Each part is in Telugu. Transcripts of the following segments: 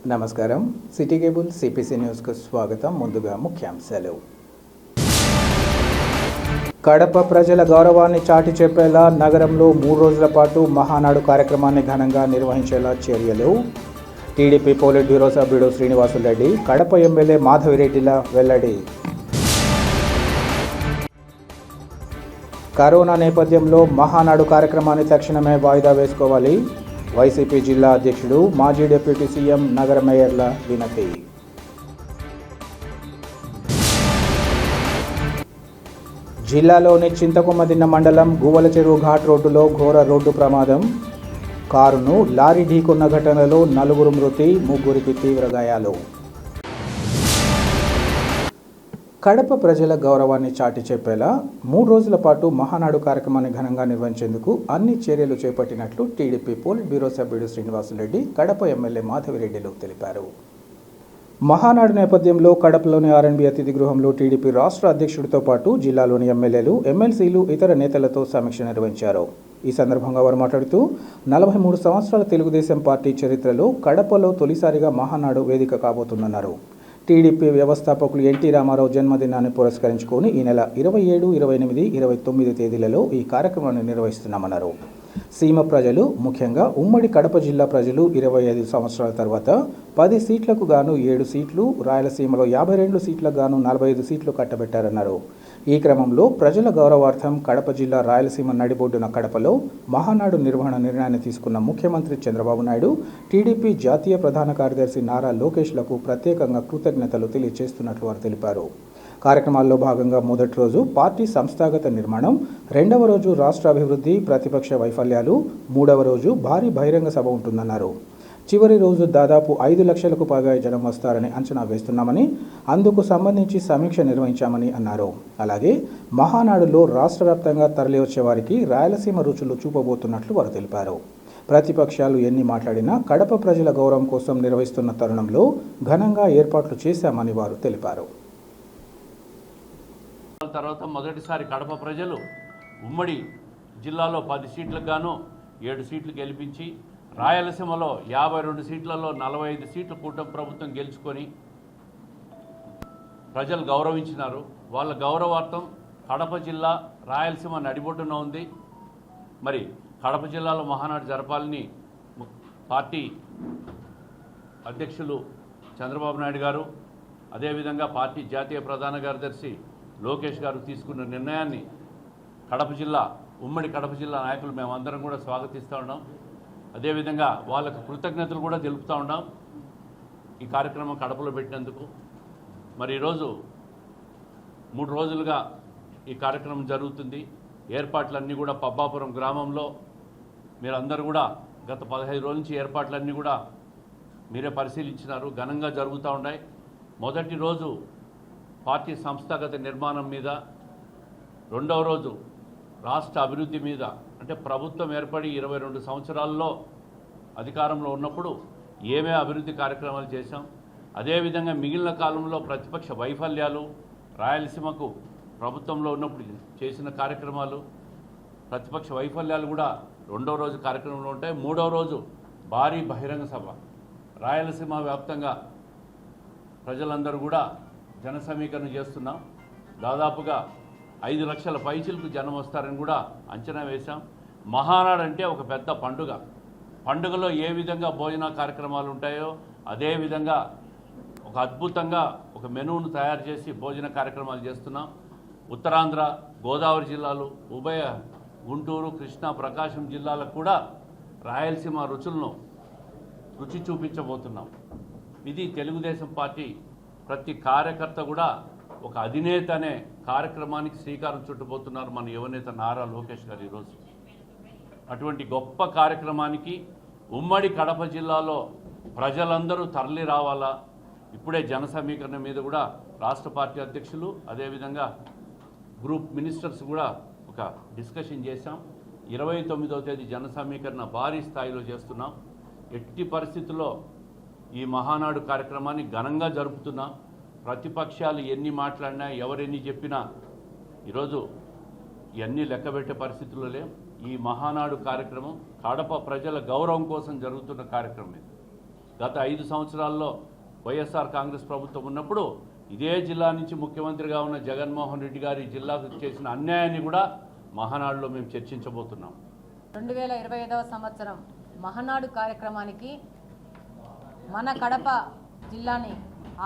నమస్కారం. సిటీ కేబుల్ సిపిసి న్యూస్కు స్వాగతం. ముందుగా ముఖ్యాంశాలు. కడప ప్రజల గౌరవాన్ని చాటి చెప్పేలా నగరంలో 3 రోజుల పాటు మహానాడు కార్యక్రమాన్ని ఘనంగా నిర్వహించేలా చర్యలు. టీడీపీ పోలిట్ బ్యూరో సభ్యుడు శ్రీనివాసులరెడ్డి కడప ఎమ్మెల్యే మాధవిరెడ్డిల వెల్లడి. కరోనా నేపథ్యంలో మహానాడు కార్యక్రమాన్ని తక్షణమే వాయిదా వేసుకోవాలి. వైసీపీ జిల్లా అధ్యక్షుడు మాజీ డిప్యూటీ సీఎం నగర మేయర్ల వినతి. జిల్లాలోని చింతకొమ్మదిన్న మండలం గువ్వల చెరువు ఘాట్ రోడ్డులో ఘోర రోడ్డు ప్రమాదం. కారును లారీ ఢీకొన్న ఘటనలో 4 మృతి, 3 తీవ్ర గాయాలు. కడప ప్రజల గౌరవాన్ని చాటి చెప్పేలా 3 రోజుల పాటు మహానాడు కార్యక్రమాన్ని ఘనంగా నిర్వహించేందుకు అన్ని చర్యలు చేపట్టినట్లు టీడీపీ పోలిట్ బ్యూరో సభ్యుడు శ్రీనివాసులరెడ్డి కడప ఎమ్మెల్యే మాధవిరెడ్డిలు తెలిపారు. మహానాడు నేపథ్యంలో కడపలోని ఆర్ఎన్బి అతిథి గృహంలో టీడీపీ రాష్ట్ర అధ్యక్షుడితో పాటు జిల్లాలోని ఎమ్మెల్యేలు, ఎమ్మెల్సీలు, ఇతర నేతలతో సమీక్ష నిర్వహించారు. ఈ సందర్భంగా వారు మాట్లాడుతూ 43 సంవత్సరాల తెలుగుదేశం పార్టీ చరిత్రలో కడపలో తొలిసారిగా మహానాడు వేదిక కాబోతుందన్నారు. టీడీపీ వ్యవస్థాపకులు ఎన్టీ రామారావు జన్మదినాన్ని పురస్కరించుకొని ఈ నెల 27, 28, 29 తేదీలలో ఈ కార్యక్రమాన్ని నిర్వహిస్తున్నామన్నారు. సీమ ప్రజలు, ముఖ్యంగా ఉమ్మడి కడప జిల్లా ప్రజలు 25 సంవత్సరాల తర్వాత 10 సీట్లకు గాను 7 సీట్లు, రాయలసీమలో 52 సీట్లకు గాను 45 సీట్లు కట్టబెట్టారన్నారు. ఈ క్రమంలో ప్రజల గౌరవార్థం కడప జిల్లా రాయలసీమ నడిబొడ్డున కడపలో మహానాడు నిర్వహణ నిర్ణయాన్ని తీసుకున్న ముఖ్యమంత్రి చంద్రబాబు నాయుడు, టీడీపీ జాతీయ ప్రధాన కార్యదర్శి నారా లోకేష్లకు ప్రత్యేకంగా కృతజ్ఞతలు తెలియజేస్తున్నట్లు వారు తెలిపారు. కార్యక్రమాల్లో భాగంగా మొదటి రోజు పార్టీ సంస్థాగత నిర్మాణం, 2వ రోజు రాష్ట్ర అభివృద్ధి, ప్రతిపక్ష వైఫల్యాలు, 3వ రోజు భారీ బహిరంగ సభ ఉంటుందన్నారు. చివరి రోజు దాదాపు 5 లక్షలకు పైగా జనం వస్తారని అంచనా వేస్తున్నామని, అందుకు సంబంధించి సమీక్ష నిర్వహించామని అన్నారు. అలాగే మహానాడులో రాష్ట్ర వ్యాప్తంగా తరలివచ్చే వారికి రాయలసీమ రుచులు చూపబోతున్నట్లు వారు తెలిపారు. ప్రతిపక్షాలు ఎన్ని మాట్లాడినా కడప ప్రజల గౌరవం కోసం నిర్వహిస్తున్న తరుణంలో ఘనంగా ఏర్పాట్లు చేశామని వారు తెలిపారు. తర్వాత మొదటిసారి కడప ప్రజలు ఉమ్మడి జిల్లాలో 10 సీట్లకు గాను 7 సీట్లు గెలిపించి, రాయలసీమలో 52 సీట్లలో 45 సీట్లు కూటమి ప్రభుత్వం గెలుచుకొని ప్రజలు గౌరవించినారు. వాళ్ళ గౌరవార్థం కడప జిల్లా రాయలసీమ నడిబొడ్డున ఉంది. మరి కడప జిల్లాలో మహానాడు జరపాలని పార్టీ అధ్యక్షులు చంద్రబాబు నాయుడు గారు, అదేవిధంగా పార్టీ జాతీయ ప్రధాన కార్యదర్శి లోకేష్ గారు తీసుకున్న నిర్ణయాన్ని ఉమ్మడి కడప జిల్లా నాయకులు మేమందరం కూడా స్వాగతిస్తూ ఉన్నాం. అదేవిధంగా వాళ్ళకు కృతజ్ఞతలు కూడా తెలుపుతూ ఉన్నాం ఈ కార్యక్రమం కడపలో పెట్టినందుకు. మరి ఈరోజు 3 రోజులుగా ఈ కార్యక్రమం జరుగుతుంది. ఏర్పాట్లన్నీ కూడా పబ్బాపురం గ్రామంలో మీరందరూ కూడా గత 15 రోజుల నుంచి ఏర్పాట్లన్నీ కూడా మీరే పరిశీలించినారు. ఘనంగా జరుగుతూ ఉన్నాయి. మొదటి రోజు పార్టీ సంస్థాగత నిర్మాణం మీద, 2వ రోజు రాష్ట్ర అభివృద్ధి మీద, అంటే ప్రభుత్వం ఏర్పడి 22 సంవత్సరాల్లో అధికారంలో ఉన్నప్పుడు ఏమే అభివృద్ధి కార్యక్రమాలు చేశాం, అదేవిధంగా మిగిలిన కాలంలో ప్రతిపక్ష వైఫల్యాలు, రాయలసీమకు ప్రభుత్వంలో ఉన్నప్పుడు చేసిన కార్యక్రమాలు, ప్రతిపక్ష వైఫల్యాలు కూడా 2వ రోజు కార్యక్రమంలో ఉంటాయి. 3వ రోజు భారీ బహిరంగ సభ, రాయలసీమ వ్యాప్తంగా ప్రజలందరూ కూడా జన సమీకరణ చేస్తున్నాం. దాదాపుగా 5 లక్షల పైచిలకు జనం వస్తారని కూడా అంచనా వేశాం. మహానాడు అంటే ఒక పెద్ద పండుగలో ఏ విధంగా భోజన కార్యక్రమాలు ఉంటాయో అదేవిధంగా ఒక అద్భుతంగా ఒక మెనూను తయారు చేసి భోజన కార్యక్రమాలు చేస్తున్నాం. ఉత్తరాంధ్ర, గోదావరి జిల్లాలు, ఉభయ గుంటూరు, కృష్ణా, ప్రకాశం జిల్లాలకు కూడా రాయలసీమ రుచి చూపించబోతున్నాం. ఇది తెలుగుదేశం పార్టీ ప్రతి కార్యకర్త కూడా ఒక అధినేత అనే కార్యక్రమానికి శ్రీకారం చుట్టబోతున్నారు మన యువనేత నారా లోకేష్ గారు ఈరోజు. అటువంటి గొప్ప కార్యక్రమానికి ఉమ్మడి కడప జిల్లాలో ప్రజలందరూ తరలి రావాలా. ఇప్పుడే జన సమీకరణ మీద కూడా రాష్ట్ర పార్టీ అధ్యక్షులు, అదేవిధంగా గ్రూప్ మినిస్టర్స్ కూడా ఒక డిస్కషన్ చేశాం. 29వ తేదీ జన సమీకరణ భారీ స్థాయిలో చేస్తున్నాం. ఎట్టి పరిస్థితుల్లో ఈ మహానాడు కార్యక్రమాన్ని ఘనంగా జరుపుతున్నాం. ప్రతిపక్షాలు ఎన్ని మాట్లాడినా, ఎవరెన్ని చెప్పినా ఈరోజు ఇవన్నీ లెక్కబెట్టే పరిస్థితుల్లో లేం. ఈ మహానాడు కార్యక్రమం కడప ప్రజల గౌరవం కోసం జరుగుతున్న కార్యక్రమం ఇది. గత 5 సంవత్సరాల్లో వైఎస్ఆర్ కాంగ్రెస్ ప్రభుత్వం ఉన్నప్పుడు ఇదే జిల్లా నుంచి ముఖ్యమంత్రిగా ఉన్న జగన్మోహన్ రెడ్డి గారి జిల్లాకు చేసిన అన్యాయాన్ని కూడా మహానాడులో మేము చర్చించబోతున్నాం. 2025వ సంవత్సరం మహానాడు కార్యక్రమానికి మన కడప జిల్లాని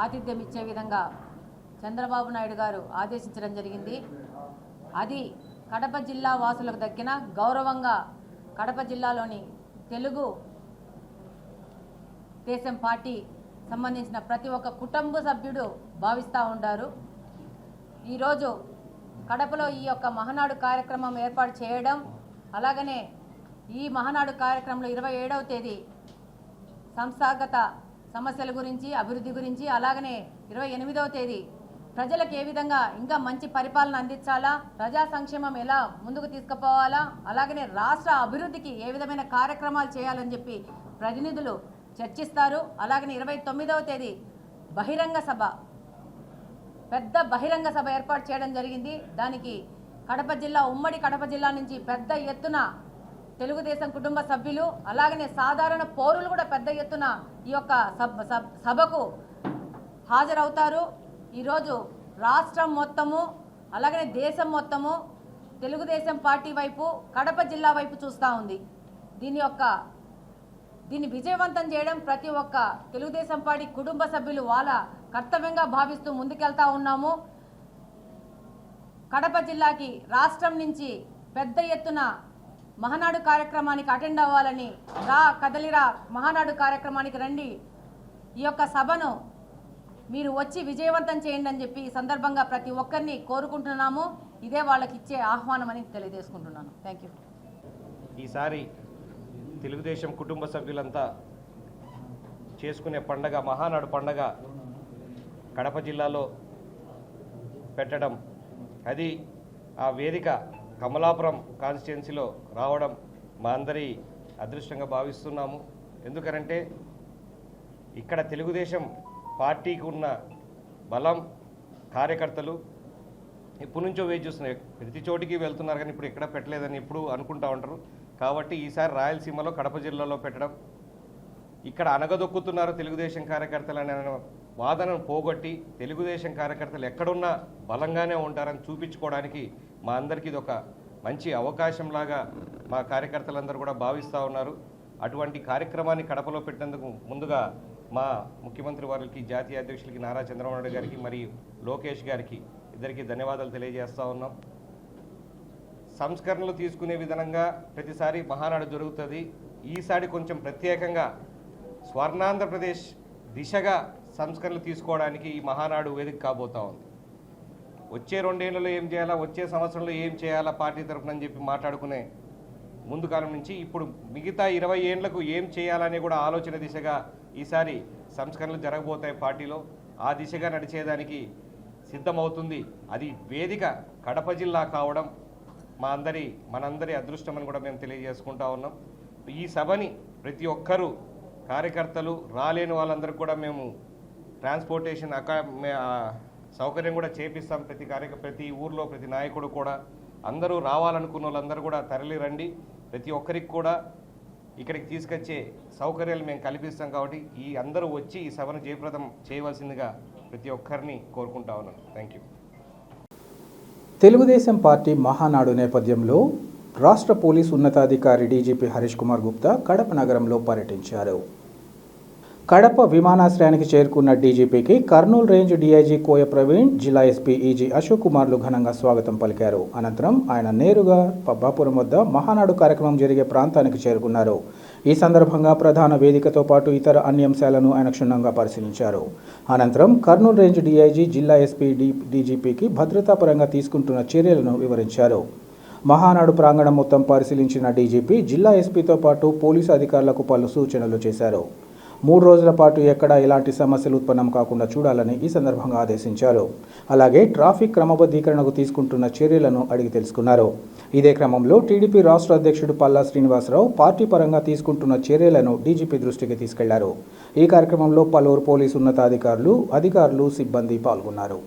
ఆతిథ్యం ఇచ్చే విధంగా చంద్రబాబు నాయుడు గారు ఆదేశించడం జరిగింది. అది కడప జిల్లా వాసులకు దక్కిన గౌరవంగా కడప జిల్లాలోని తెలుగు దేశం పార్టీ సంబంధించిన ప్రతి ఒక్క కుటుంబ సభ్యుడు భావిస్తూ ఉంటారు. ఈరోజు కడపలో ఈ యొక్క మహానాడు కార్యక్రమం ఏర్పాటు చేయడం, అలాగనే ఈ మహానాడు కార్యక్రమంలో 27వ తేదీ సంస్థాగత సమస్యల గురించి, అభివృద్ధి గురించి, అలాగనే 28వ తేదీ ప్రజలకు ఏ విధంగా ఇంకా మంచి పరిపాలన అందించాలా, ప్రజా సంక్షేమం ఎలా ముందుకు తీసుకుపోవాలా, అలాగనే రాష్ట్ర అభివృద్ధికి ఏ విధమైన కార్యక్రమాలు చేయాలని చెప్పి ప్రతినిధులు చర్చిస్తారు. అలాగనే 29వ తేదీ బహిరంగ సభ, పెద్ద బహిరంగ సభ ఏర్పాటు చేయడం జరిగింది. దానికి కడప జిల్లా, ఉమ్మడి కడప జిల్లా నుంచి పెద్ద ఎత్తున తెలుగుదేశం కుటుంబ సభ్యులు, అలాగనే సాధారణ పౌరులు కూడా పెద్ద ఎత్తున ఈ యొక్క సభకు హాజరవుతారు. ఈరోజు రాష్ట్రం మొత్తము, అలాగనే దేశం మొత్తము తెలుగుదేశం పార్టీ వైపు, కడప జిల్లా వైపు చూస్తూ ఉంది. దీన్ని విజయవంతం చేయడం ప్రతి ఒక్క తెలుగుదేశం పార్టీ కుటుంబ సభ్యులు వాళ్ళ కర్తవ్యంగా భావిస్తూ ముందుకెళ్తా ఉన్నాము. కడప జిల్లాకి రాష్ట్రం నుంచి పెద్ద ఎత్తున మహానాడు కార్యక్రమానికి అటెండ్ అవ్వాలని, కదలిరా మహానాడు కార్యక్రమానికి రండి, ఈ యొక్క సభను మీరు వచ్చి విజయవంతం చేయండి అని చెప్పి ఈ సందర్భంగా ప్రతి ఒక్కరిని కోరుకుంటున్నాము. ఇదే వాళ్ళకి ఇచ్చే ఆహ్వానం అని తెలియజేసుకుంటున్నాను. Thank you. ఈసారి తెలుగుదేశం కుటుంబ సభ్యులంతా చేసుకునే పండగ, మహానాడు పండగ కడప జిల్లాలో పెట్టడం, అది ఆ వేదిక కమలాపురం కాన్స్టిట్యున్సీలో రావడం మా అందరి అదృష్టంగా భావిస్తున్నాము. ఎందుకనంటే ఇక్కడ తెలుగుదేశం పార్టీకి ఉన్న బలం, కార్యకర్తలు ఎప్పటి నుంచో వేచి చూస్తున్నాయి. ప్రతి చోటికి వెళ్తున్నారు కానీ ఇప్పుడు ఎక్కడ పెట్టలేదని ఎప్పుడు అనుకుంటూ ఉంటారు. కాబట్టి ఈసారి రాయలసీమలో కడప జిల్లాలో పెట్టడం, ఇక్కడ అనగదొక్కుతున్నారు తెలుగుదేశం కార్యకర్తలు అనే వాదనను పోగొట్టి తెలుగుదేశం కార్యకర్తలు ఎక్కడున్నా బలంగానే ఉంటారని చూపించుకోవడానికి మా అందరికీ ఇది ఒక మంచి అవకాశంలాగా మా కార్యకర్తలందరూ కూడా భావిస్తూ ఉన్నారు. అటువంటి కార్యక్రమాన్ని కడపలో పెట్టినందుకు ముందుగా మా ముఖ్యమంత్రి వారికి, జాతీయ అధ్యక్షులకి నారా చంద్రబాబు నాయుడు గారికి మరియు లోకేష్ గారికి ఇద్దరికి ధన్యవాదాలు తెలియజేస్తూ ఉన్నాం. సంస్కరణలు తీసుకునే విధంగా ప్రతిసారి మహానాడు జరుగుతుంది. ఈసారి కొంచెం ప్రత్యేకంగా స్వర్ణాంధ్రప్రదేశ్ దిశగా సంస్కరణలు తీసుకోవడానికి ఈ మహానాడు వేదిక కాబోతా ఉంది. వచ్చే 2 ఏళ్లలో ఏం చేయాలా, వచ్చే సంవత్సరంలో ఏం చేయాలా పార్టీ తరఫున అని చెప్పి మాట్లాడుకునే ముందు కాలం నుంచి ఇప్పుడు మిగతా 20 ఏళ్లకు ఏం చేయాలనే కూడా ఆలోచన దిశగా ఈసారి సంస్కరణలు జరగబోతాయి పార్టీలో. ఆ దిశగా నడిచేదానికి సిద్ధమవుతుంది. అది వేదిక కడప జిల్లా కావడం మనందరి అదృష్టమని కూడా మేము తెలియజేసుకుంటా ఉన్నాం. ఈ సభని ప్రతి ఒక్కరూ, కార్యకర్తలు, రాలేని వాళ్ళందరికీ కూడా మేము ట్రాన్స్పోర్టేషన్ సౌకర్యం కూడా చేపిస్తాం. ప్రతి ఊర్లో ప్రతి నాయకుడు కూడా, అందరూ రావాలనుకున్న వాళ్ళందరూ కూడా తరలి రండి. ప్రతి ఒక్కరికి కూడా ఇక్కడికి తీసుకొచ్చే సౌకర్యాలు మేము కల్పిస్తాం. కాబట్టి ఈ అందరూ వచ్చి ఈ సభను జయప్రదం చేయవలసిందిగా ప్రతి ఒక్కరిని కోరుకుంటా ఉన్నాను. Thank you. Telugu Desam party Mahanadu నేపథ్యంలో రాష్ట్ర పోలీస్ ఉన్నతాధికారి డీజీపీ హరీష్ కుమార్ గుప్తా కడప నగరంలో పర్యటించారు. కడప విమానాశ్రయానికి చేరుకున్న డీజీపీకి కర్నూలు రేంజ్ డీఐజీ కోయ ప్రవీణ్, జిల్లా ఎస్పీ ఈజీ అశోక్ కుమార్లు ఘనంగా స్వాగతం పలికారు. అనంతరం ఆయన నేరుగా పబ్బాపురం వద్ద మహానాడు కార్యక్రమం జరిగే ప్రాంతానికి చేరుకున్నారు. ఈ సందర్భంగా ప్రధాన వేదికతో పాటు ఇతర అన్ని అంశాలను ఆయన క్షుణ్ణంగా పరిశీలించారు. అనంతరం కర్నూలు రేంజ్ డీఐజీ, జిల్లా ఎస్పీ డీజీపీకి భద్రతాపరంగా తీసుకుంటున్న చర్యలను వివరించారు. మహానాడు ప్రాంగణం మొత్తం పరిశీలించిన డీజీపీ జిల్లా ఎస్పీతో పాటు పోలీసు అధికారులకు పలు సూచనలు చేశారు. 3 రోజుల పాటు ఎక్కడా ఎలాంటి సమస్యలు ఉత్పన్నం కాకుండా చూడాలని ఈ సందర్భంగా ఆదేశించారు. అలాగే ట్రాఫిక్ క్రమబద్ధీకరణకు తీసుకుంటున్న చర్యలను అడిగి తెలుసుకున్నారు. ఇదే క్రమంలో టీడీపీ రాష్ట్ర అధ్యక్షుడు పల్లా శ్రీనివాసరావు పార్టీ పరంగా తీసుకుంటున్న చర్యలను డీజీపీ దృష్టికి తీసుకెళ్లారు. ఈ కార్యక్రమంలో పలువురు పోలీసు ఉన్నతాధికారులు, సిబ్బంది పాల్గొన్నారు.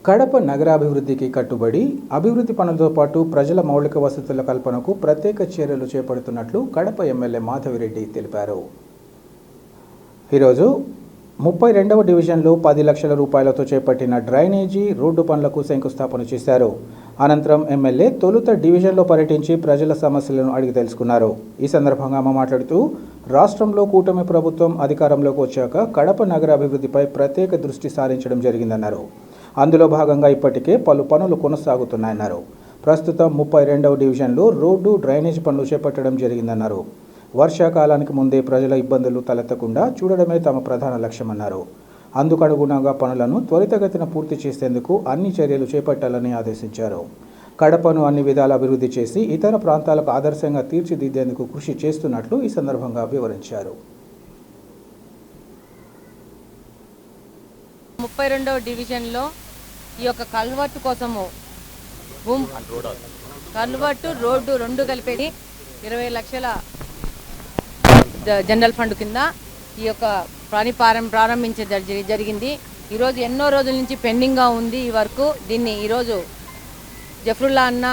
కడప నగరాభివృద్ధికి కట్టుబడి అభివృద్ధి పనులతో పాటు ప్రజల మౌలిక వసతుల కల్పనకు ప్రత్యేక చర్యలు చేపడుతున్నట్లు కడప ఎమ్మెల్యే మాధవిరెడ్డి తెలిపారు. ఈరోజు 32వ డివిజన్లో 10 లక్షల రూపాయలతో చేపట్టిన డ్రైనేజీ రోడ్డు పనులకు శంకుస్థాపన చేశారు. అనంతరం ఎమ్మెల్యే తొలుత డివిజన్లో పర్యటించి ప్రజల సమస్యలను అడిగి తెలుసుకున్నారు. ఈ సందర్భంగా ఆమె మాట్లాడుతూ రాష్ట్రంలో కూటమి ప్రభుత్వం అధికారంలోకి వచ్చాక కడప నగర అభివృద్ధిపై ప్రత్యేక దృష్టి సారించడం జరిగిందన్నారు. అందులో భాగంగా ఇప్పటికే పలు పనులు కొనసాగుతున్నాయన్నారు. ప్రస్తుతం 32వ డివిజన్లో రోడ్డు డ్రైనేజ్ పనులు చేపట్టడం జరిగిందన్నారు. వర్షాకాలానికి ముందే ప్రజల ఇబ్బందులు తలెత్తకుండా చూడడమే తమ ప్రధాన లక్ష్యమన్నారు. అందుకు అనుగుణంగా పనులను త్వరితగతిన పూర్తి చేసేందుకు అన్ని చర్యలు చేపట్టాలని ఆదేశించారు. కడపను అన్ని విధాల అభివృద్ధి చేసి ఇతర ప్రాంతాలకు ఆదర్శంగా తీర్చిదిద్దేందుకు కృషి చేస్తున్నట్లు ఈ సందర్భంగా వివరించారు. 32వ డివిజన్లో ఈ యొక్క కల్వర్టు కోసము కల్వర్టు రోడ్డు రెండు కలిపేది 20 లక్షల జనరల్ ఫండ్ కింద ఈ యొక్క ప్రారంభించే జరిగింది. ఈరోజు ఎన్నో రోజుల నుంచి పెండింగ్గా ఉంది ఈ వర్క్. దీన్ని ఈరోజు జఫరుల్లా అన్న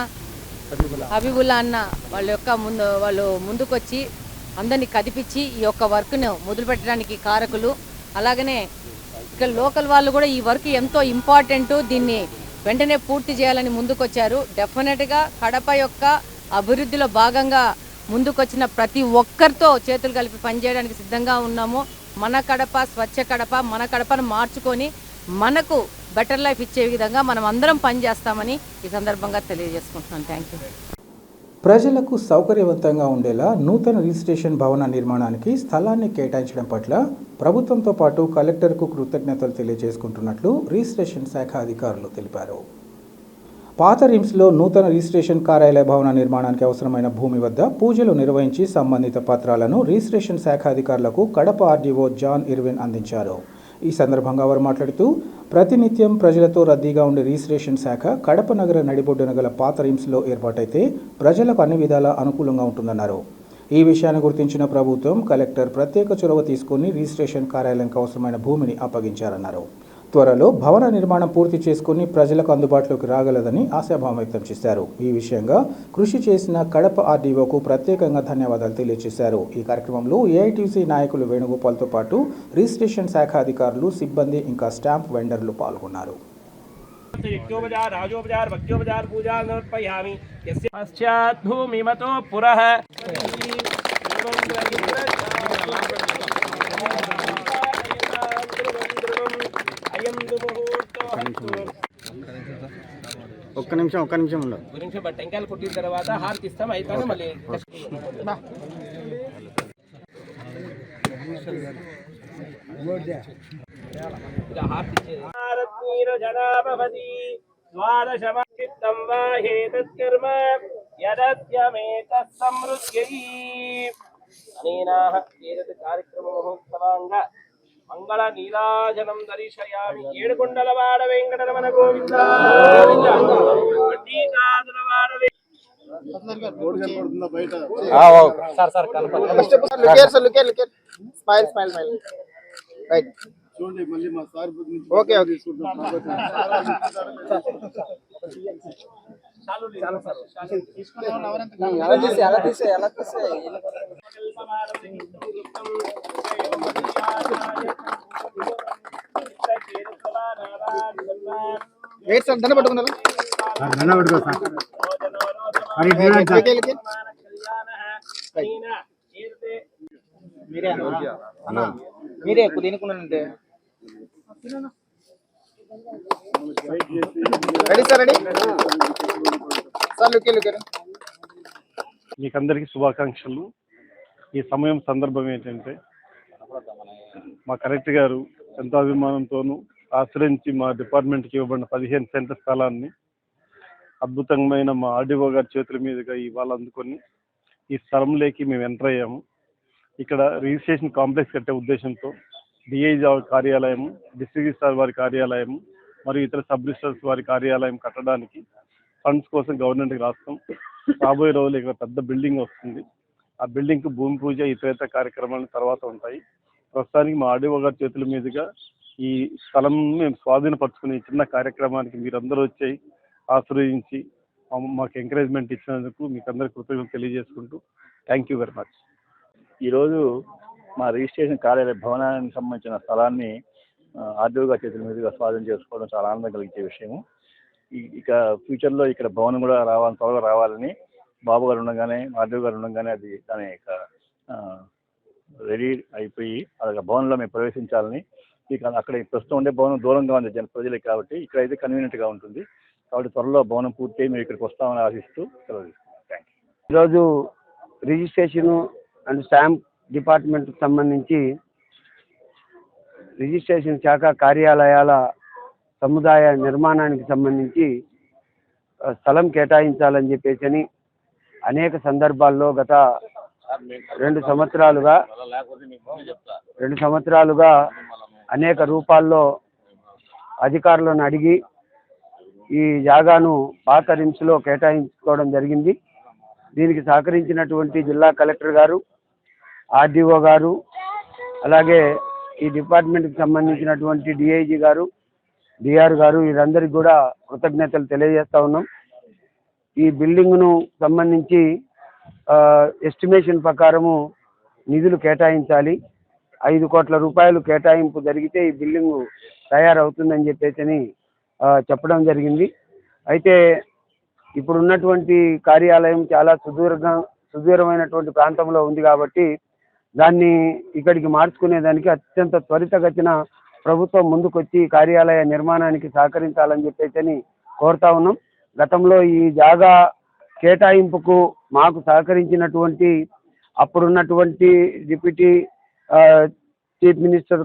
హబీబుల్లా అన్న వాళ్ళు ముందుకొచ్చి అందరినీ కదిపించి ఈ యొక్క వర్క్ను మొదలుపెట్టడానికి కారకులు. అలాగనే ఇక్కడ లోకల్ వాళ్ళు కూడా ఈ వర్క్ ఎంతో ఇంపార్టెంట్, దీన్ని వెంటనే పూర్తి చేయాలని ముందుకొచ్చారు. డెఫినెట్గా కడప యొక్క అభివృద్ధిలో భాగంగా ముందుకొచ్చిన ప్రతి ఒక్కరితో చేతులు కలిపి పనిచేయడానికి సిద్ధంగా ఉన్నాము. మన కడప స్వచ్ఛ కడప, మన కడపను మార్చుకొని మనకు బెటర్ లైఫ్ ఇచ్చే విధంగా మనం అందరం పనిచేస్తామని ఈ సందర్భంగా తెలియజేసుకుంటున్నాను. Thank you. ప్రజలకు సౌకర్యవంతంగా ఉండేలా నూతన రిజిస్ట్రేషన్ భవన నిర్మాణానికి స్థలాన్ని కేటాయించడం పట్ల ప్రభుత్వంతో పాటు కలెక్టర్కు కృతజ్ఞతలు తెలియజేసుకుంటున్నట్లు రిజిస్ట్రేషన్ శాఖ అధికారులు తెలిపారు. పాత రిమ్స్లో నూతన రిజిస్ట్రేషన్ కార్యాలయ భవన నిర్మాణానికి అవసరమైన భూమి వద్ద పూజలు నిర్వహించి సంబంధిత పత్రాలను రిజిస్ట్రేషన్ శాఖ అధికారులకు కడప ఆర్డీఓ జాన్ ఇర్విన్ అందించారు. ఈ సందర్భంగా వారు మాట్లాడుతూ ప్రతినిత్యం ప్రజలతో రద్దీగా ఉండే రిజిస్ట్రేషన్ శాఖ కడప నగర నడిబొడ్డున గల పాత రిమ్స్లో ఏర్పాటైతే ప్రజలకు అన్ని విధాలా అనుకూలంగా ఉంటుందన్నారు. ఈ విషయాన్ని గుర్తించిన ప్రభుత్వం కలెక్టర్ ప్రత్యేక చొరవ తీసుకుని రిజిస్ట్రేషన్ కార్యాలయానికి అవసరమైన భూమిని అప్పగించారన్నారు. త్వరలో భవన నిర్మాణం పూర్తి చేసుకుని ప్రజలకు అందుబాటులోకి రాగలదని ఆశాభావం వ్యక్తం చేశారు. ఈ విషయంగా కృషి చేసిన కడప ఆర్డీఓకు ప్రత్యేకంగా ధన్యవాదాలు తెలియజేశారు. ఈ కార్యక్రమంలో ఏఐటీసీ నాయకులు వేణుగోపాల్తో పాటు రిజిస్ట్రేషన్ శాఖ అధికారులు, సిబ్బంది ఇంకా స్టాంప్ వెండర్లు పాల్గొన్నారు. ఒక్క నిమిషం ఉండదు. టెంకాయలు కొట్టిన తర్వాత హారతి ఇస్తాం. అయిపోయినా మళ్ళీ కార్యక్రమోత్సవంగా మంగళ నీరాజనం దర్శయామి. ఏడుకొండలవాడ వెంకటరమణ గోవింద మీరే దీనికున్నానంటే రెడీ సార్, రెడీ సార్. మీకందరికీ శుభాకాంక్షలు. ఈ సమయం సందర్భం ఏంటంటే మా కలెక్టర్ గారు ఎంతో అభిమానంతోనూ ఆశ్రయించి మా డిపార్ట్మెంట్కి ఇవ్వబడిన 15 సెంట్ల స్థలాన్ని అద్భుతమైన మా ఆర్డీఓ గారి చేతుల మీదుగా ఇవాళ అందుకొని ఈ స్థలంలోకి మేము ఎంటర్ అయ్యాము. ఇక్కడ రిజిస్ట్రేషన్ కాంప్లెక్స్ కట్టే ఉద్దేశంతో డిఐజీ కార్యాలయం, డిస్ట్రిక్ట్ రిజిస్ట్రార్ వారి కార్యాలయం మరియు ఇతర సబ్ రిజిస్ట్రార్స్ వారి కార్యాలయం కట్టడానికి ఫండ్స్ కోసం గవర్నమెంట్కి రాస్తాం. రాబోయే రోజులు ఇక్కడ పెద్ద బిల్డింగ్ వస్తుంది. ఆ బిల్డింగ్కి భూమి పూజ, ఇతర కార్యక్రమాలు తర్వాత ఉంటాయి. ప్రస్తుతానికి మా ఆర్డీఓ గారి చేతుల మీదుగా ఈ స్థలం మేము స్వాధీనపరచుకునే చిన్న కార్యక్రమానికి మీరందరూ వచ్చి ఆశ్రయించి మాకు ఎంకరేజ్మెంట్ ఇచ్చినందుకు మీకు అందరికీ కృతజ్ఞతలు తెలియజేసుకుంటూ థ్యాంక్ యూ వెరీ మచ్. ఈరోజు మా రిజిస్ట్రేషన్ కార్యాలయ భవనానికి సంబంధించిన స్థలాన్ని ఆర్డీఓ గారి చేతుల మీదుగా స్వాధీనం చేసుకోవడం చాలా ఆనందం కలిగించే విషయము. ఇక ఫ్యూచర్లో ఇక్కడ భవనం కూడా త్వరగా రావాలని బాబు గారు ఉండగానే ఆర్డీఓ గారు ఉండగానే అది దాని రెడీ అయిపోయి అది భవనంలో మేము ప్రవేశించాలని. ఇక అక్కడ ప్రస్తుతం ఉండే భవనం దూరంగా ఉంది ప్రజలకి కాబట్టి ఇక్కడైతే కన్వీనియంట్గా ఉంటుంది. కాబట్టి త్వరలో భవనం పూర్తి అయ్యి మేము ఇక్కడికి వస్తామని ఆశిస్తూ సెలవు తీసుకుంటాం. Thank you. ఈరోజు రిజిస్ట్రేషన్ అండ్ స్టాంప్ డిపార్ట్మెంట్కి సంబంధించి రిజిస్ట్రేషన్ శాఖ కార్యాలయాల సముదాయ నిర్మాణానికి సంబంధించి స్థలం కేటాయించాలని చెప్పేసి అనేక సందర్భాల్లో గత 2 సంవత్సరాలుగా అనేక రూపాల్లో అధికారులను అడిగి ఈ జాగాను పాత రిమ్స్లో కేటాయించుకోవడం జరిగింది. దీనికి సహకరించినటువంటి జిల్లా కలెక్టర్ గారు, ఆర్డీఓ గారు, అలాగే ఈ డిపార్ట్మెంట్కి సంబంధించినటువంటి డిఐజీ గారు, డిఆర్ గారు, వీరందరికీ కూడా కృతజ్ఞతలు తెలియజేస్తా ఉన్నాం. ఈ బిల్డింగ్ను సంబంధించి ఎస్టిమేషన్ ప్రకారము నిధులు కేటాయించాలి. 5 కోట్ల రూపాయలు కేటాయింపు జరిగితే ఈ బిల్డింగు తయారవుతుందని చెప్పేసి చెప్పడం జరిగింది. అయితే ఇప్పుడున్నటువంటి కార్యాలయం చాలా సుదూరమైనటువంటి ప్రాంతంలో ఉంది కాబట్టి దాన్ని ఇక్కడికి మార్చుకునేదానికి అత్యంత త్వరితగతిన ప్రభుత్వం ముందుకొచ్చి కార్యాలయ నిర్మాణానికి సహకరించాలని చెప్పేసి కోరుతా ఉన్నాం. గతంలో ఈ జాగా కేటాయింపుకు మాకు సహకరించినటువంటి అప్పుడున్నటువంటి డిప్యూటీ చీఫ్ మినిస్టర్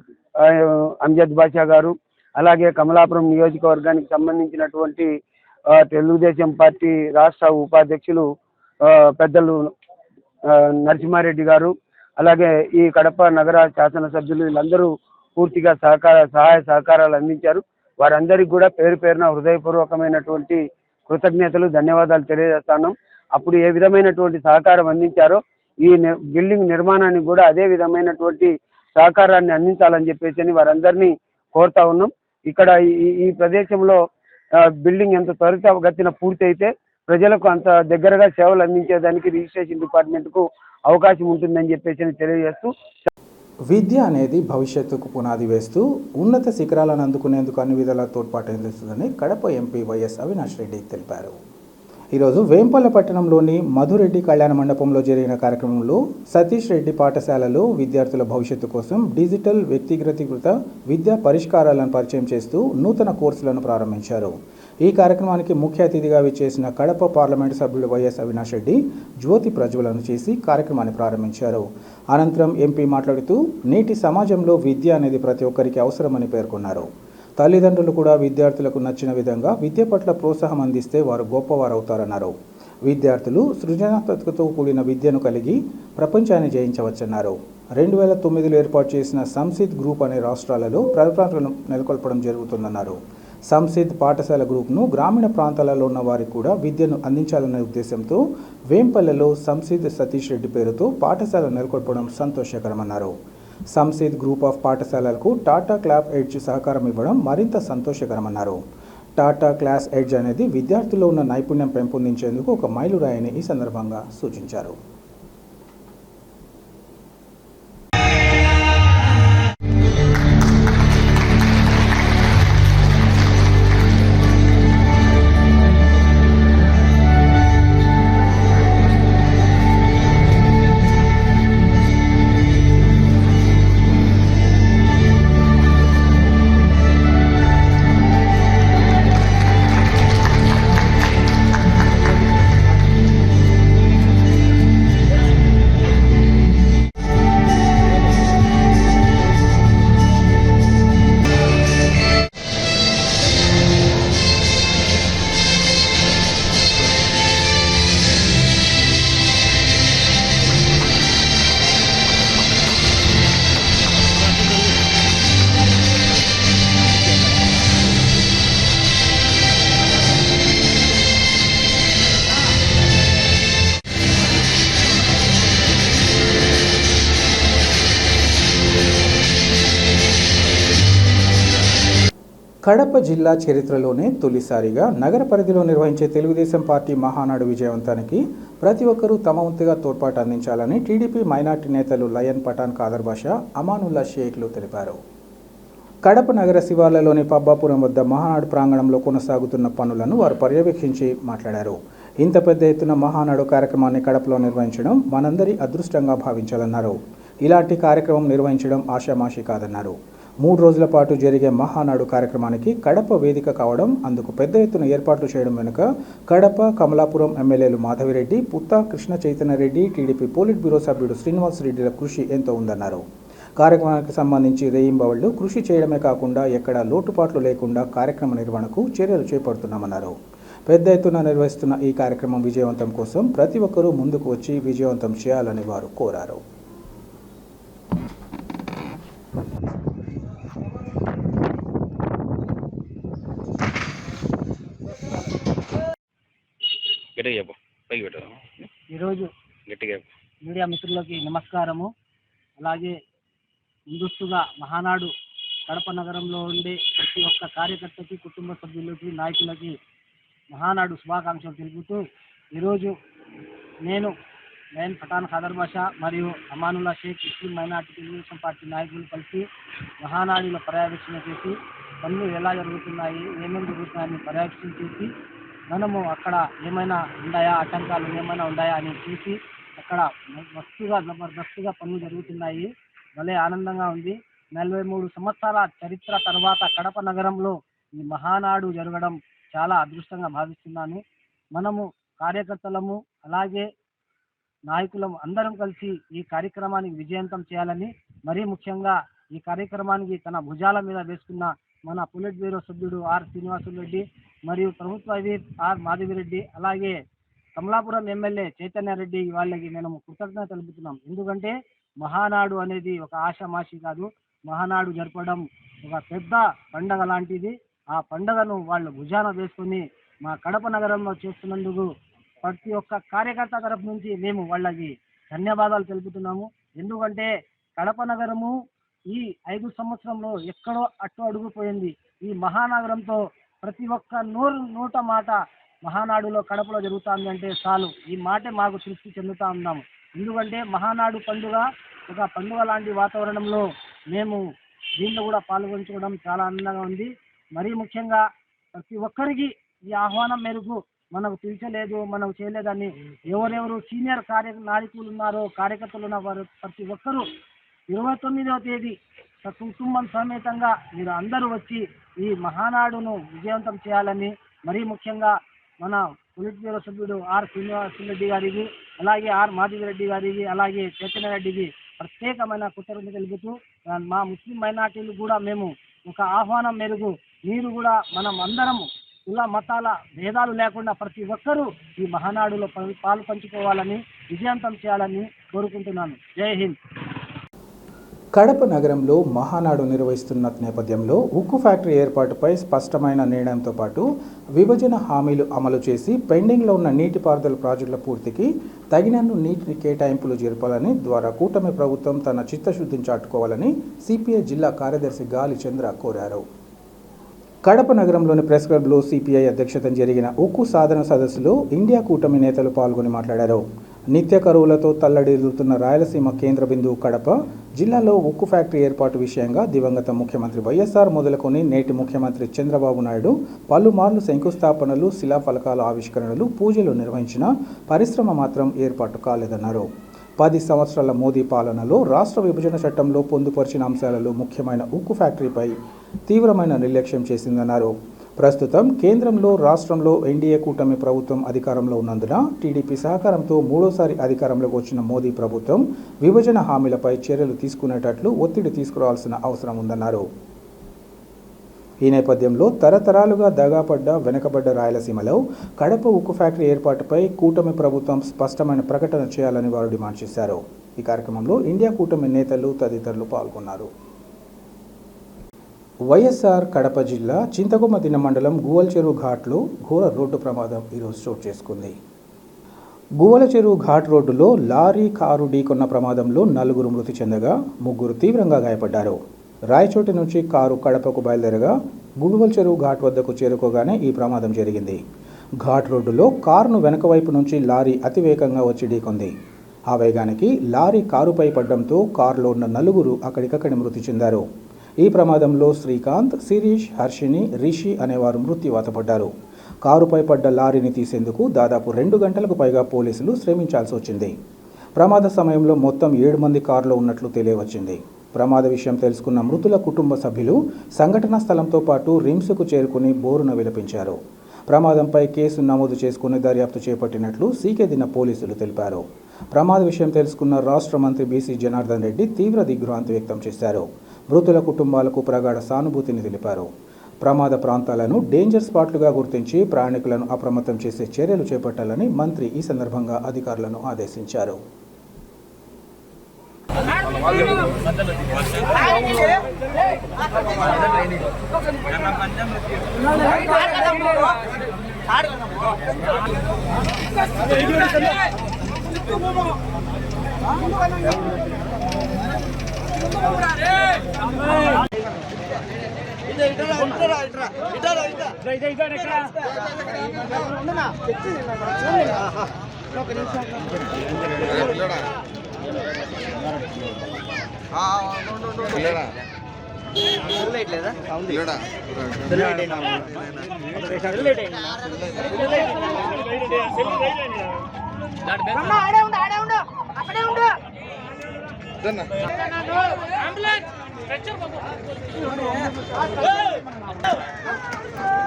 అంజద్ బాషా గారు, అలాగే కమలాపురం నియోజకవర్గానికి సంబంధించినటువంటి తెలుగుదేశం పార్టీ రాష్ట్ర ఉపాధ్యక్షులు పెద్దలు నరసింహారెడ్డి గారు, అలాగే ఈ కడప నగర శాసనసభ్యులు వీళ్ళందరూ పూర్తిగా సహాయ సహకారాలు అందించారు. వారందరికీ కూడా పేరున హృదయపూర్వకమైనటువంటి కృతజ్ఞతలు, ధన్యవాదాలు తెలియజేస్తాను. అప్పుడు ఏ విధమైనటువంటి సహకారం అందించారో ఈ బిల్డింగ్ నిర్మాణానికి కూడా అదే విధమైనటువంటి సహకారాన్ని అందించాలని చెప్పేసి వారందరినీ కోరుతా ఉన్నాం. ఇక్కడ ఈ ప్రదేశంలో బిల్డింగ్ ఎంత త్వరితగతిన పూర్తి అయితే ప్రజలకు అంత దగ్గరగా సేవలు అందించేదానికి రిజిస్ట్రేషన్ డిపార్ట్మెంట్కు అవకాశం ఉంటుందని చెప్పేసి తెలియజేస్తూ, విద్య అనేది భవిష్యత్తుకు పునాది వేస్తూ ఉన్నత శిఖరాలను అందుకునేందుకు అన్ని విధాలా తోడ్పాటు అందిస్తుందని కడప ఎంపీ వైఎస్ అవినాష్ రెడ్డి తెలిపారు. ఈరోజు వేంపల్ల పట్టణంలోని మధురెడ్డి కళ్యాణ మండపంలో జరిగిన కార్యక్రమంలో సతీష్ రెడ్డి పాఠశాలలో విద్యార్థుల భవిష్యత్తు కోసం డిజిటల్ వ్యక్తిగతీకృత విద్యా పరిష్కారాలను పరిచయం చేస్తూ నూతన కోర్సులను ప్రారంభించారు. ఈ కార్యక్రమానికి ముఖ్య అతిథిగా విచ్చేసిన కడప పార్లమెంటు సభ్యుడు వైఎస్ అవినాష్ రెడ్డి జ్యోతి ప్రజ్వలన చేసి కార్యక్రమాన్ని ప్రారంభించారు. అనంతరం ఎంపీ మాట్లాడుతూ నేటి సమాజంలో విద్య అనేది ప్రతి ఒక్కరికి అవసరమని పేర్కొన్నారు. తల్లిదండ్రులు కూడా విద్యార్థులకు నచ్చిన విధంగా విద్య పట్ల ప్రోత్సాహం అందిస్తే వారు గొప్పవారవుతారన్నారు. విద్యార్థులు సృజనాత్మకతతో కూడిన విద్యను కలిగి ప్రపంచాన్ని జయించవచ్చన్నారు. 2009లో ఏర్పాటు చేసిన సంసిద్ గ్రూప్ అనే రాష్ట్రాలలో ప్రవర్తనలను నెలకొల్పడం జరుగుతుందన్నారు. సంసిద్ పాఠశాల గ్రూప్ను గ్రామీణ ప్రాంతాలలో ఉన్న వారికి కూడా విద్యను అందించాలనే ఉద్దేశంతో వేంపల్లెలో సంసిద్ సతీష్ రెడ్డి పేరుతో పాఠశాల నెలకొల్పడం సంతోషకరమన్నారు. సంసిద్ గ్రూప్ ఆఫ్ పాఠశాలలకు టాటా క్లాప్ ఎడ్జ్ సహకారం ఇవ్వడం మరింత సంతోషకరమన్నారు. టాటా క్లాస్ ఎడ్జ్ అనేది విద్యార్థుల్లో ఉన్న నైపుణ్యం పెంపొందించేందుకు ఒక మైలురాయని ఈ సందర్భంగా సూచించారు. కడప జిల్లా చరిత్రలోనే తొలిసారిగా నగర పరిధిలో నిర్వహించే తెలుగుదేశం పార్టీ మహానాడు విజయవంతానికి ప్రతి ఒక్కరూ తమ వంతుగా తోడ్పాటు అందించాలని టీడీపీ మైనార్టీ నేతలు లయన్ పఠాన్ ఖాదర్ బాషా, అమానుల్లా షేక్లు తెలిపారు. కడప నగర శివార్లలోని పబ్బాపురం వద్ద మహానాడు ప్రాంగణంలో కొనసాగుతున్న పనులను వారు పర్యవేక్షించి మాట్లాడారు. ఇంత పెద్ద ఎత్తున మహానాడు కార్యక్రమాన్ని కడపలో నిర్వహించడం మనందరి అదృష్టంగా భావించాలన్నారు. ఇలాంటి కార్యక్రమం నిర్వహించడం ఆషామాషి కాదన్నారు. 3 రోజుల పాటు జరిగే మహానాడు కార్యక్రమానికి కడప వేదిక కావడం, అందుకు పెద్ద ఎత్తున ఏర్పాట్లు చేయడం వెనుక కడప, కమలాపురం ఎమ్మెల్యేలు Madhavi Reddy, Putta Krishna Chaitanya Reddy, TDP polit bureau సభ్యుడు శ్రీనివాస్ రెడ్డిల కృషి ఎంతో ఉందన్నారు. కార్యక్రమానికి సంబంధించి రేయింబవళ్లు కృషి చేయడమే కాకుండా ఎక్కడా లోటుపాట్లు లేకుండా కార్యక్రమ నిర్వహణకు చర్యలు చేపడుతున్నామన్నారు. పెద్ద ఎత్తున నిర్వహిస్తున్న ఈ కార్యక్రమం విజయవంతం కోసం ప్రతి ఒక్కరూ ముందుకు వచ్చి విజయవంతం చేయాలని వారు కోరారు. ఈరోజు మీడియా మిత్రులకి నమస్కారము. అలాగే ముందస్తుగా మహానాడు కడప నగరంలో ఉండే ప్రతి ఒక్క కార్యకర్తకి, కుటుంబ సభ్యులకి, నాయకులకి మహానాడు శుభాకాంక్షలు తెలుపుతూ ఈరోజు నేను లయన్ పఠాన్ ఖాదర్ బాషా మరియు అమానుల్లా షేక్ ముస్లిం మైనార్టీ తెలుగుదేశం పార్టీ నాయకులు కలిసి మహానాడులో పర్యవేక్షణ చేసి పనులు ఎలా జరుగుతున్నాయి, ఏమేమి జరుగుతున్నాయని పర్యవేక్షణ చేసి మనము అక్కడ ఏమైనా ఉన్నాయా, ఆటంకాలు ఏమైనా ఉన్నాయా అని చూసి అక్కడ జబర్దస్తుగా పనులు జరుగుతున్నాయి. భలే ఆనందంగా ఉంది. 43 సంవత్సరాల చరిత్ర తర్వాత కడప నగరంలో ఈ మహానాడు జరగడం చాలా అదృష్టంగా భావిస్తున్నాను. మనము కార్యకర్తలము అలాగే నాయకులము అందరం కలిసి ఈ కార్యక్రమానికి విజయవంతం చేయాలని, మరీ ముఖ్యంగా ఈ కార్యక్రమానికి తన భుజాల మీద వేసుకున్న మన పొలిట్ బ్యూరో సభ్యుడు ఆర్ శ్రీనివాసులరెడ్డి మరియు ప్రభుత్వ విప్ ఆర్ మాధవిరెడ్డి, అలాగే కమలాపురం ఎమ్మెల్యే చైతన్యరెడ్డి వాళ్ళకి మేము కృతజ్ఞత తెలుపుతున్నాం. ఎందుకంటే మహానాడు అనేది ఒక ఆషామాషి కాదు. మహానాడు జరపడం ఒక పెద్ద పండగ లాంటిది. ఆ పండగను వాళ్ళు భుజాన వేసుకొని మా కడప నగరంలో చేస్తున్నందుకు ప్రతి ఒక్క కార్యకర్త తరపు నుంచి మేము వాళ్ళకి ధన్యవాదాలు తెలుపుతున్నాము. ఎందుకంటే కడప నగరము ఈ 5 సంవత్సరంలో ఎక్కడో అడుగుపోయింది. ఈ మహానగరంతో ప్రతి ఒక్క నోట మాట మహానాడులో కడపలో జరుగుతుంది అంటే చాలు, ఈ మాటే మాకు తృప్తి చెందుతూ ఉన్నాము. ఎందుకంటే మహానాడు పండుగ ఒక పండుగ లాంటి వాతావరణంలో మేము దీంట్లో కూడా పాల్గొంచుకోవడం చాలా ఆనందంగా ఉంది. మరీ ముఖ్యంగా ప్రతి ఒక్కరికి ఈ ఆహ్వానం మేరకు మనకు పిలిచలేదు, మనకు చేయలేదని ఎవరెవరు సీనియర్ నాయకులు ఉన్నారో, కార్యకర్తలు ఉన్న వారు ప్రతి ఒక్కరూ 29వ తేదీ కుటుంబం సమేతంగా మీరు అందరూ వచ్చి ఈ మహానాడును విజయవంతం చేయాలని, మరీ ముఖ్యంగా మన పొలిట్ బ్యూరో సభ్యుడు ఆర్ శ్రీనివాసులరెడ్డి గారికి, అలాగే ఆర్ మాధవిరెడ్డి గారికి, అలాగే చైతన్యరెడ్డికి ప్రత్యేకమైన కృతజ్ఞతలు తెలుపుతూ మా ముస్లిం మైనార్టీలు కూడా మేము ఒక ఆహ్వానం మేరకు మీరు కూడా మనం అందరము కుల మతాల భేదాలు లేకుండా ప్రతి ఒక్కరూ ఈ మహానాడులో పాలు పంచుకోవాలని, విజయవంతం చేయాలని కోరుకుంటున్నాను. జై హింద్. కడప నగరంలో మహానాడు నిర్వహిస్తున్న నేపథ్యంలో ఉక్కు ఫ్యాక్టరీ ఏర్పాటుపై స్పష్టమైన నిర్ణయంతో పాటు విభజన హామీలు అమలు చేసి పెండింగ్లో ఉన్న నీటిపారుదల ప్రాజెక్టుల పూర్తికి తగినన్ని నీటి కేటాయింపులు జరపాలని ద్వారా కూటమి ప్రభుత్వం తన చిత్తశుద్ధిని చాటుకోవాలని సిపిఐ జిల్లా కార్యదర్శి గాలి చంద్ర కోరారు. కడప నగరంలోని ప్రెస్ క్లబ్లో సిపిఐ అధ్యక్షతన జరిగిన ఉక్కు సాధన సదస్సులో ఇండియా కూటమి నేతలు పాల్గొని మాట్లాడారు. నిత్య కరువులతో తల్లడిల్లుతున్న రాయలసీమ కేంద్ర బిందువు కడప జిల్లాలో ఉక్కు ఫ్యాక్టరీ ఏర్పాటు విషయంగా దివంగత ముఖ్యమంత్రి వైఎస్ఆర్ మొదలుకొని నేటి ముఖ్యమంత్రి చంద్రబాబు నాయుడు పలుమార్లు శంకుస్థాపనలు, శిలాఫలకాల ఆవిష్కరణలు, పూజలు నిర్వహించిన పరిశ్రమ మాత్రం ఏర్పాటు కాలేదన్నారు. 10 సంవత్సరాల మోదీ పాలనలో రాష్ట్ర విభజన చట్టంలో పొందుపరిచిన అంశాలలో ముఖ్యమైన ఉక్కు ఫ్యాక్టరీపై తీవ్రమైన నిర్లక్ష్యం చేసిందన్నారు. ప్రస్తుతం కేంద్రంలో, రాష్ట్రంలో ఎన్డీఏ కూటమి ప్రభుత్వం అధికారంలో ఉన్నందున టీడీపీ సహకారంతో 3వ అధికారంలోకి వచ్చిన మోదీ ప్రభుత్వం విభజన హామీలపై చర్యలు తీసుకునేటట్లు ఒత్తిడి తీసుకురావాల్సిన అవసరం ఉందన్నారు. ఈ నేపథ్యంలో తరతరాలుగా దగాపడ్డ వెనుకబడ్డ రాయలసీమలో కడప ఉక్కు ఫ్యాక్టరీ ఏర్పాటుపై కూటమి ప్రభుత్వం స్పష్టమైన ప్రకటన చేయాలని వారు డిమాండ్ చేశారు. ఈ కార్యక్రమంలో ఇండియా కూటమి నేతలు తదితరులు పాల్గొన్నారు. వైఎస్ఆర్ కడప జిల్లా చింతకొమ్మదిన మండలం గువ్వలచెరువు ఘాట్లో ఘోర రోడ్డు ప్రమాదం ఈరోజు చోటు చేసుకుంది. గువ్వలచెరువు ఘాట్ రోడ్డులో లారీ, కారు ఢీకొన్న ప్రమాదంలో 4 మృతి చెందగా 3 తీవ్రంగా గాయపడ్డారు. రాయచోటి నుంచి కారు కడపకు బయలుదేరగా గుగువల్ చెరువు ఘాట్ వద్దకు చేరుకోగానే ఈ ప్రమాదం జరిగింది. ఘాట్ రోడ్డులో కారును వెనక వైపు నుంచి లారీ అతివేగంగా వచ్చి ఢీకొంది. ఆ వేగానికి లారీ కారుపై పడ్డంతో కారులో ఉన్న నలుగురు అక్కడికక్కడి మృతి చెందారు. ఈ ప్రమాదంలో శ్రీకాంత్, శిరీష్, హర్షిని, రిషి అనేవారు మృత్యువాత పడ్డారు. కారుపై పడ్డ లారీని తీసేందుకు దాదాపు 2 గంటలకు పైగా పోలీసులు శ్రమించాల్సి వచ్చింది. ప్రమాద సమయంలో మొత్తం 7 మంది కారులో ఉన్నట్లు తెలియవచ్చింది. ప్రమాద విషయం తెలుసుకున్న మృతుల కుటుంబ సభ్యులు సంఘటనా స్థలంతో పాటు రిమ్స్కు చేరుకుని బోరున విలపించారు. ప్రమాదంపై కేసు నమోదు చేసుకుని దర్యాప్తు చేపట్టినట్లు సీకెదిన పోలీసులు తెలిపారు. ప్రమాద విషయం తెలుసుకున్న రాష్ట్ర మంత్రి బీసీ జనార్దన్ రెడ్డి తీవ్ర దిగ్భ్రాంతి వ్యక్తం చేశారు. మృతుల కుటుంబాలకు ప్రగాఢ సానుభూతిని తెలిపారు. ప్రమాద ప్రాంతాలను డేంజర్ స్పాట్లుగా గుర్తించి ప్రయాణికులను అప్రమత్తం చేసే చర్యలు చేపట్టాలని మంత్రి ఈ సందర్భంగా అధికారులను ఆదేశించారు.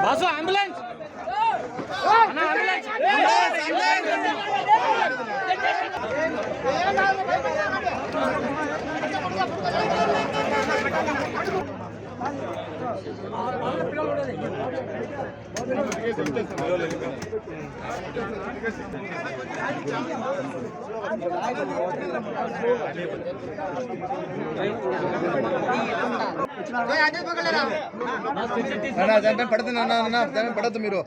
బాసు అంబులెన్స్ పడద్దు మీరు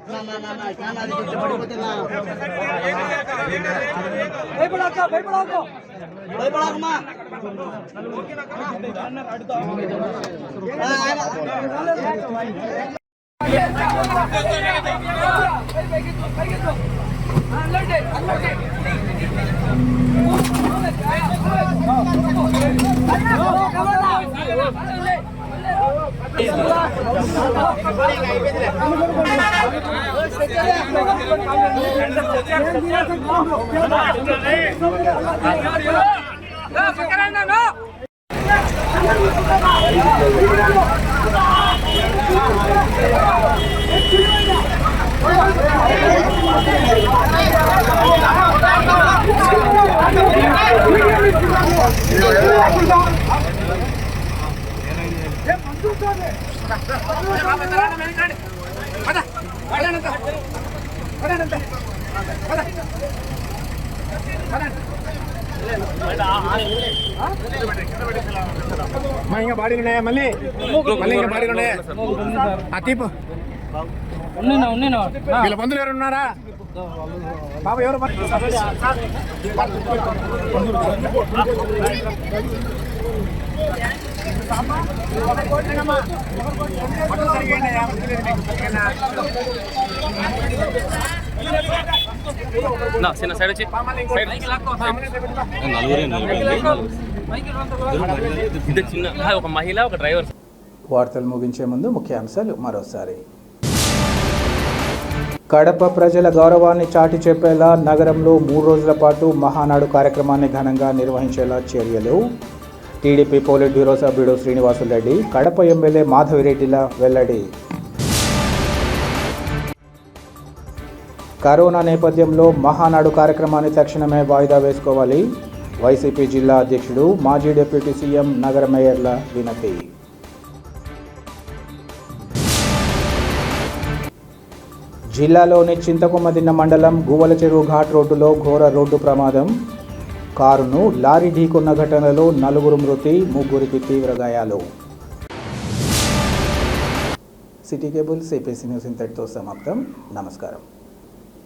ఇంకా బాడీలు ఉన్నాయా మళ్ళీ ఇంకా బాడీలు ఉన్నాయా అతీపు వీళ్ళ బంధువులు ఎవరు ఉన్నారా బాబు ఎవరు చిన్న సైడ్ వచ్చి చిన్న ఒక మహిళ ఒక డ్రైవర్. వార్తలు ముగించే ముందు ముఖ్యాంశాలు మరోసారి. కడప ప్రజల గౌరవాన్ని చాటి చెప్పేలా నగరంలో 3 రోజుల పాటు మహానాడు కార్యక్రమాన్ని ఘనంగా నిర్వహించేలా చర్యలు. టీడీపీ పోలిట్ బ్యూరో సభ్యుడు శ్రీనివాసులరెడ్డి కడప ఎమ్మెల్యే మాధవిరెడ్డిల వెల్లడి. కరోనా నేపథ్యంలో మహానాడు కార్యక్రమాన్ని తక్షణమే వాయిదా వేసుకోవాలి. వైసీపీ జిల్లా అధ్యక్షుడు మాజీ డిప్యూటీ సీఎం నగర మేయర్ల వినతి. జిల్లాలోని చింతకొమ్మదిన్న మండలం గువ్వల చెరువు ఘాట్ రోడ్డులో ఘోర రోడ్డు ప్రమాదం. కారును లారీ ఢీకొన్న ఘటనలో 4 మృతి, 3 తీవ్ర గాయాలు. సిటీ కేబుల్ సిపిసి న్యూస్ ఇంతటితో సమాప్తం. నమస్కారం.